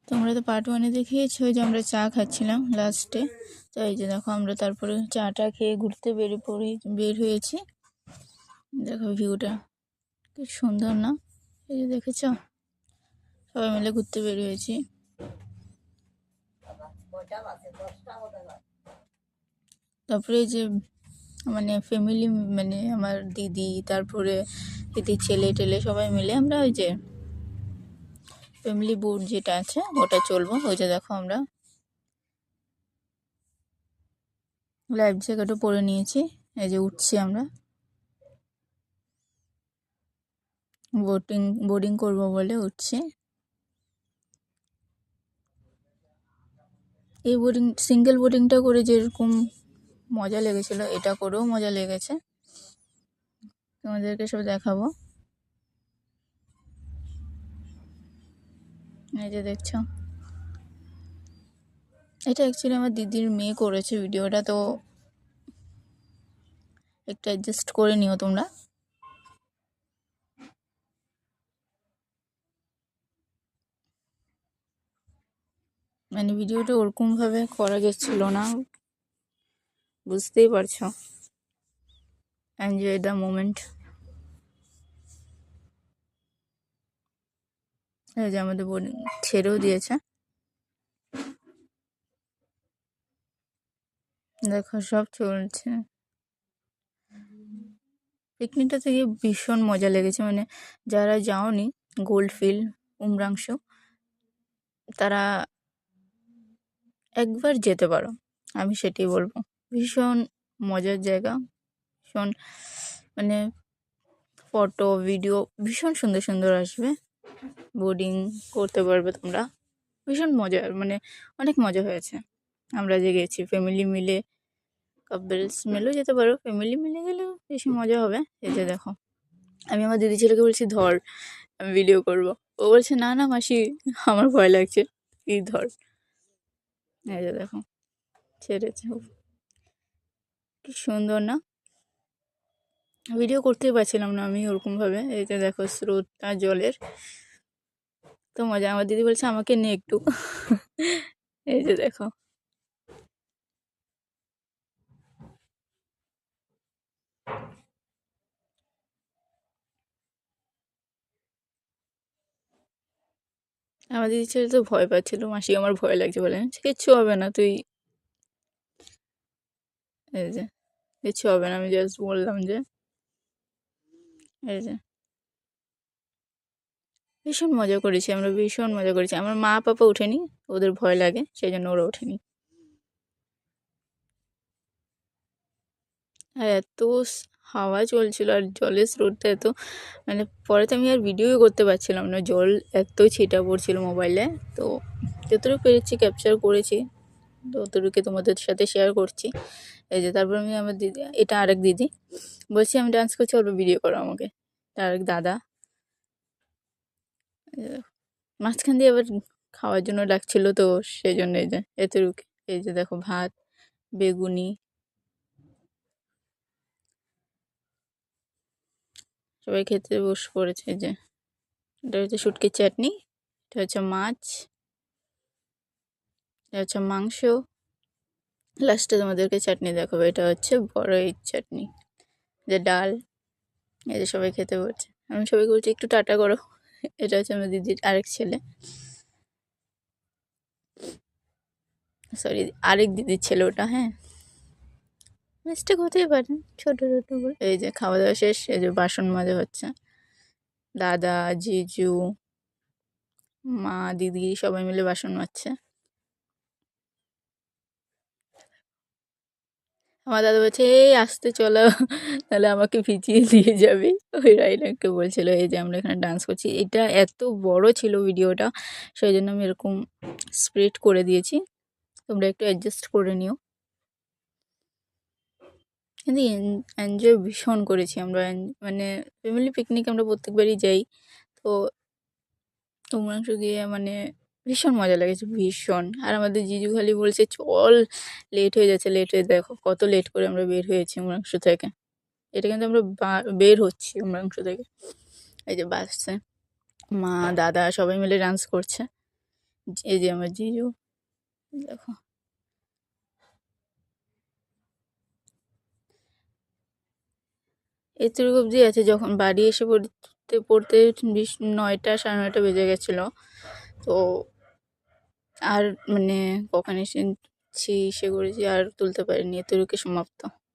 তোমরা তো পার্ট ওয়ানে দেখিয়েছো যে আমরা চা খাচ্ছিলাম লাস্টে। তো এই যে দেখো আমরা তারপরে চাটা খেয়ে ঘুরতে বের হয়েছি। দেখো ভিউটা কি সুন্দর না? এই যে দেখেছ, সবাই মিলে ঘুরতে বের হয়েছি। তারপরে এই যে মানে ফ্যামিলি, মানে আমার দিদি, তারপরে দিদির ছেলে টেলে সবাই মিলে আমরা ওই যে ফ্যামিলি বোট যেটা আছে ওটা চলবো। ওই যে দেখো আমরা লাইফ জ্যাকেটও পরে নিয়েছি। এই যে উঠছি আমরা, বোটিং করব বলে উঠছি। এই সিঙ্গেল বোটিংটা করে যেরকম মজা লেগেছিল, এটা করেও মজা লেগেছে, তোমাদেরকে সব দেখাবো। এই যে দেখছো, এটা অ্যাকচুয়ালি আমার দিদির মেয়ে করেছে ভিডিওটা, তো একটু অ্যাডজাস্ট করে নিও তোমরা। মানে ভিডিওটা ওরকমভাবে করা যাচ্ছিল না, বুঝতেই পারছো। Enjoy the moment. এই যে আমাদের ছেড়েও দিয়েছে, দেখো সব চলছে। পিকনিকটা থেকে ভীষণ মজা লেগেছে, মানে যারা যাওনি গোল্ডফিল্ড, উমরাংশু, তারা একবার যেতে পারো, আমি সেটাই বলবো। ভীষণ মজার জায়গা, ভীষণ মানে ফটো ভিডিও ভীষণ সুন্দর সুন্দর আসবে, বোর্ডিং করতে পারবে তোমরা। ভীষণ মজার, মানে অনেক মজা হয়েছে। আমরা যে গেছি ফ্যামিলি মিলে, কাপলস মিলেও যেতে পারো, ফ্যামিলি মিলে গেলেও বেশি মজা হবে। এই যে দেখো, আমি আমার দিদি ছেলেকে বলছি ধর, আমি ভিডিও করব। ও বলছে না না মাসি, আমার ভয় লাগছে, তুই ধর। এই যে দেখো ছেড়েছে, কি সুন্দর না? ভিডিও করতেই পারছিলাম না আমি ওরকমভাবে। এই যে দেখো স্রোতটা জলের, তো মজা। আমার দিদি বলছে আমাকে নে একটু। এই যে দেখো, আমার দিদি ছেলে তো ভয় পাচ্ছিল, মাসি আমার ভয় লাগছে বলে। কিচ্ছু হবে না তুই, এই যে কিচ্ছু হবে না, আমি জাস্ট বললাম যে। এই যে ভীষণ মজা করেছি আমরা, ভীষণ মজা করেছি। আমার মা পাপা ওঠেনি, ওদের ভয় লাগে, সেই জন্য ওরা ওঠেনি। আর এত হাওয়া চলছিল, আর জলের স্রোতটা এত, মানে পরে তো আমি আর ভিডিও করতে পারছিলাম না, জল এত ছিটা পড়ছিল মোবাইলে। তো যতটুকু পেরেছি ক্যাপচার করেছি, তো অতটুকু তোমাদের সাথে শেয়ার করছি। এই যে তারপর আমি আমার দিদি, এটা আরেক দিদি, বলছি আমি ডান্স করছি, অল্প ভিডিও করো আমাকে। আরেক দাদা, মাঝখান দিয়ে আবার খাওয়ার জন্য ডাকছিল, তো সেই জন্য এই যে এতটুকু। এই যে দেখো ভাত, বেগুনি, সবাই খেতে বসে পড়েছে। এই যে এটা হচ্ছে শুটকির চাটনি, এটা হচ্ছে মাছ, এটা হচ্ছে মাংস, লাস্টে তোমাদেরকে চাটনি দেখাবো। এটা হচ্ছে বড়ই চাটনি, যে ডাল। এই যে সবাই খেতে বসছে, আমি সবাইকে বলছি একটু টাটা করো। এটা হচ্ছে আমার দিদির আরেক ছেলে, সরি আরেক দিদির ছেলে ওটা। হ্যাঁ, মিস্টেক হতেই পারে, ছোটো ছোটো বলে। এই যে খাওয়া দাওয়া শেষ, এই যে বাসন মাজা হচ্ছে। দাদা, জিজু, মা, দিদি সবাই মিলে বাসন মাজছে। আমার দাদা বলছে এই আসতে চলো, তাহলে আমাকে ভিজিয়ে দিয়ে যাবি, ওই রাইডারকে বলছিল। এই যে আমরা এখানে ডান্স করছি, এটা এত বড় ছিল ভিডিওটা, সেই জন্য আমি এরকম স্প্রেড করে দিয়েছি, তোমরা একটু অ্যাডজাস্ট করে নিও। কিন্তু এনজয় ভীষণ করেছি আমরা, মানে ফ্যামিলি পিকনিক আমরা প্রত্যেকবারই যাই। তো উমরাংশ গিয়ে মানে ভীষণ মজা লেগেছে, ভীষণ। আর আমাদের জিজু খালি বলছে চল, লেট হয়ে যাচ্ছে, লেট হয়ে, দেখো কত লেট করে আমরা বের হয়েছি উমরাংশ থেকে। এটা কিন্তু আমরা বের হচ্ছি উমরাংশ থেকে। এই যে বাসছে, মা দাদা সবাই মিলে ডান্স করছে। এই যে আমার জিজু, দেখো। এতটুকু অবধি আছে, যখন বাড়ি এসে পড়তে পড়তে 9টা 9:30 বেজে গেছিলো। তো আর মানে কখন এসে ইসে করেছি আর তুলতে পারিনি, এতটুকু সমাপ্ত।